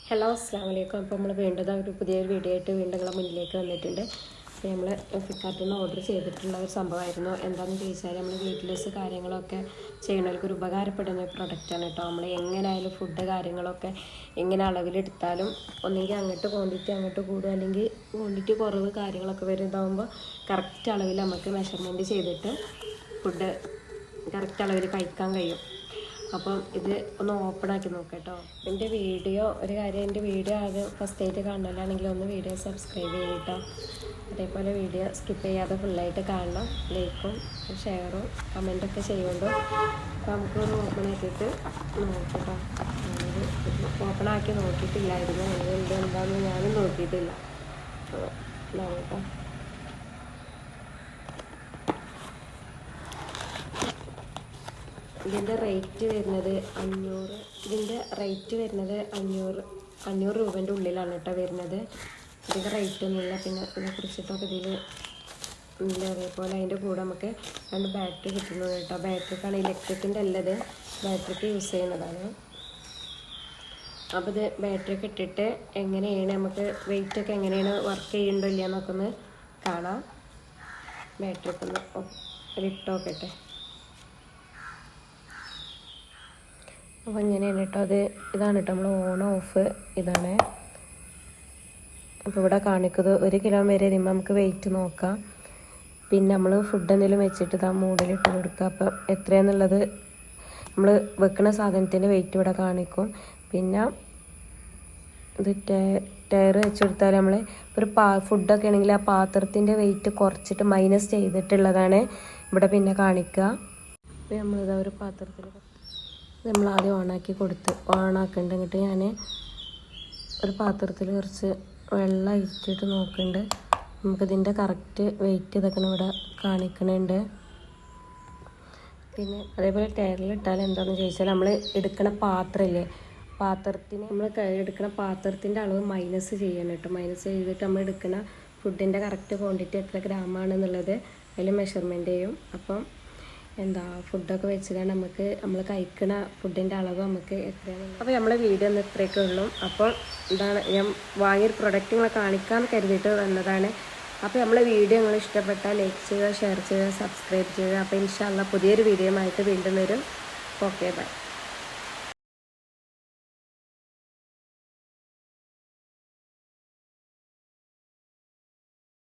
Hello അസ്സലാമു അലൈക്കും. അപ്പോൾ നമ്മൾ വീണ്ടും ഒരു പുതിയൊരു വീഡിയോ ആയിട്ട് വീണ്ടും നിങ്ങളുടെ മുന്നിലേക്ക് വന്നിട്ടുണ്ട്. അപ്പോൾ നമ്മൾ ഫ്ലിപ്കാർട്ടിൽ നിന്ന് ഓർഡർ ചെയ്തിട്ടുള്ള ഒരു സംഭവമായിരുന്നു. എന്താണെന്ന് ചോദിച്ചാൽ നമ്മൾ വീട്ടിലേസ് കാര്യങ്ങളൊക്കെ ചെയ്യണവർക്ക് ഒരു ഉപകാരപ്പെടുന്ന ഒരു പ്രൊഡക്റ്റാണ് കേട്ടോ. നമ്മൾ എങ്ങനെയായാലും ഫുഡ് കാര്യങ്ങളൊക്കെ എങ്ങനെ അളവിലെടുത്താലും ഒന്നെങ്കിൽ അങ്ങോട്ട് ക്വാണ്ടിറ്റി അങ്ങോട്ട് കൂടും, അല്ലെങ്കിൽ ക്വാണ്ടിറ്റി കുറവ് കാര്യങ്ങളൊക്കെ വരുന്നതാകുമ്പോൾ കറക്റ്റ് അളവിൽ നമുക്ക് മെഷർമെൻറ്റ് ചെയ്തിട്ട് ഫുഡ് കറക്റ്റ് അളവിൽ കഴിക്കാൻ കഴിയും. അപ്പം ഇത് ഒന്ന് ഓപ്പൺ ആക്കി നോക്കാം കേട്ടോ. എൻ്റെ വീഡിയോ ഒരു കാര്യം, എൻ്റെ വീഡിയോ ആദ്യം ഫസ്റ്റ് ആയിട്ട് കാണണമെങ്കിൽ ഒന്ന് വീഡിയോ സബ്സ്ക്രൈബ് ചെയ്യും കേട്ടോ. അതേപോലെ വീഡിയോ സ്കിപ്പ് ചെയ്യാതെ ഫുള്ളായിട്ട് കാണണം. ലൈക്കും ഷെയറും കമൻറ്റൊക്കെ ചെയ്യുന്നുണ്ടോ. അപ്പോൾ നമുക്കൊന്ന് ഓപ്പൺ ആക്കിയിട്ട് നോക്കട്ടോ. ഓപ്പൺ ആക്കി നോക്കിയിട്ടില്ലായിരുന്നു, എന്താണെന്ന് ഞാനും നോക്കിയിട്ടില്ല. നോക്കാം. ഇതിൻ്റെ റേറ്റ് വരുന്നത് 500. ഇതിൻ്റെ റേറ്റ് വരുന്നത് 500 രൂപേൻ്റെ ഉള്ളിലാണ് കേട്ടോ വരുന്നത്. ഇതിൻ്റെ റേറ്റ് ഒന്നുമില്ല. പിന്നെ ഇതിനെക്കുറിച്ചിട്ടൊക്കെ ഇതിൽ ഇല്ല. അതേപോലെ അതിൻ്റെ കൂടെ നമുക്ക് 2 ബാറ്ററി കിട്ടുന്നത് കേട്ടോ. ബാറ്ററിക്കാണ് ഇലക്ട്രിക്കിൻ്റെ അല്ലത്, ബാറ്ററിക്ക് യൂസ് ചെയ്യുന്നതാണ്. അപ്പോൾ ഇത് ബാറ്ററിയൊക്കെ ഇട്ടിട്ട് എങ്ങനെയാണ് നമുക്ക് വെയിറ്റൊക്കെ എങ്ങനെയാണ് വർക്ക് ചെയ്യുന്നുണ്ടോ ഇല്ല എന്നൊക്കെ ഒന്ന് കാണാം. ബാറ്ററിയൊക്കെ ഒന്ന് ഇട്ട് നോക്കട്ടെ. അപ്പോൾ ഇങ്ങനെയാണ് കേട്ടോ. ഇതാണ് കേട്ടോ നമ്മൾ ഓൺ ഓഫ് ഇതാണ്. അപ്പോൾ ഇവിടെ കാണിക്കുന്നത് 1 കിലോ വരെ വരുമ്പോൾ നമുക്ക് വെയിറ്റ് നോക്കാം. പിന്നെ നമ്മൾ ഫുഡ് എന്തെങ്കിലും വെച്ചിട്ട് ഇതാ മൂടിലിട്ട് കൊടുക്കുക. അപ്പം എത്രയാണെന്നുള്ളത് നമ്മൾ വെക്കുന്ന സാധനത്തിൻ്റെ വെയിറ്റ് ഇവിടെ കാണിക്കും. പിന്നെ ഇത് ടയർ വെച്ചെടുത്താൽ നമ്മൾ ഒരു ഫുഡൊക്കെ ആണെങ്കിൽ ആ പാത്രത്തിൻ്റെ വെയിറ്റ് കുറച്ചിട്ട് മൈനസ് ചെയ്തിട്ടുള്ളതാണ് ഇവിടെ പിന്നെ കാണിക്കുക. അപ്പോൾ നമ്മളിതാ ഒരു പാത്രത്തിൽ നമ്മൾ ആദ്യം ഓണാക്കുന്നുണ്ട്. എന്നിട്ട് ഞാൻ ഒരു പാത്രത്തിൽ കുറച്ച് വെള്ളം ഒഴിച്ചിട്ട് നോക്കുന്നുണ്ട്. നമുക്കിതിൻ്റെ കറക്റ്റ് വെയിറ്റ് ഇതൊക്കെ ഇവിടെ കാണിക്കുന്നുണ്ട്. പിന്നെ അതേപോലെ ടയറിലിട്ടാൽ എന്താണെന്ന് ചോദിച്ചാൽ നമ്മൾ എടുക്കുന്ന പാത്രമില്ലേ, നമ്മൾ എടുക്കുന്ന പാത്രത്തിൻ്റെ അളവ് മൈനസ് ചെയ്യണം കേട്ടോ. മൈനസ് ചെയ്തിട്ട് നമ്മൾ എടുക്കുന്ന ഫുഡിൻ്റെ കറക്റ്റ് ക്വാണ്ടിറ്റി എത്ര ഗ്രാമാണെന്നുള്ളത് അതിൽ മെഷർമെൻറ്റ് ചെയ്യും. അപ്പം ഫുഡൊക്കെ വെച്ചുകൊണ്ട് നമ്മൾ കഴിക്കുന്ന ഫുഡിൻ്റെ അളവ് നമുക്ക് എത്രയാണ്. അപ്പോൾ നമ്മളെ വീഡിയോ ഒന്ന് ഇത്രയൊക്കെ ഉള്ളൂ. അപ്പോൾ ഇതാണ് ഞാൻ വാങ്ങിയൊരു പ്രൊഡക്റ്റ് നിങ്ങളെ കാണിക്കാമെന്ന് കരുതിയിട്ട് വന്നതാണ്. അപ്പോൾ നമ്മളെ വീഡിയോ നിങ്ങൾ ഇഷ്ടപ്പെട്ടാൽ ലൈക്ക് ചെയ്യുക, ഷെയർ ചെയ്യുക, സബ്സ്ക്രൈബ് ചെയ്യുക. അപ്പോൾ ഇൻഷാ അല്ലാഹ് പുതിയൊരു വീഡിയോ ആയിട്ട് വീണ്ടും വരും. Okay, by.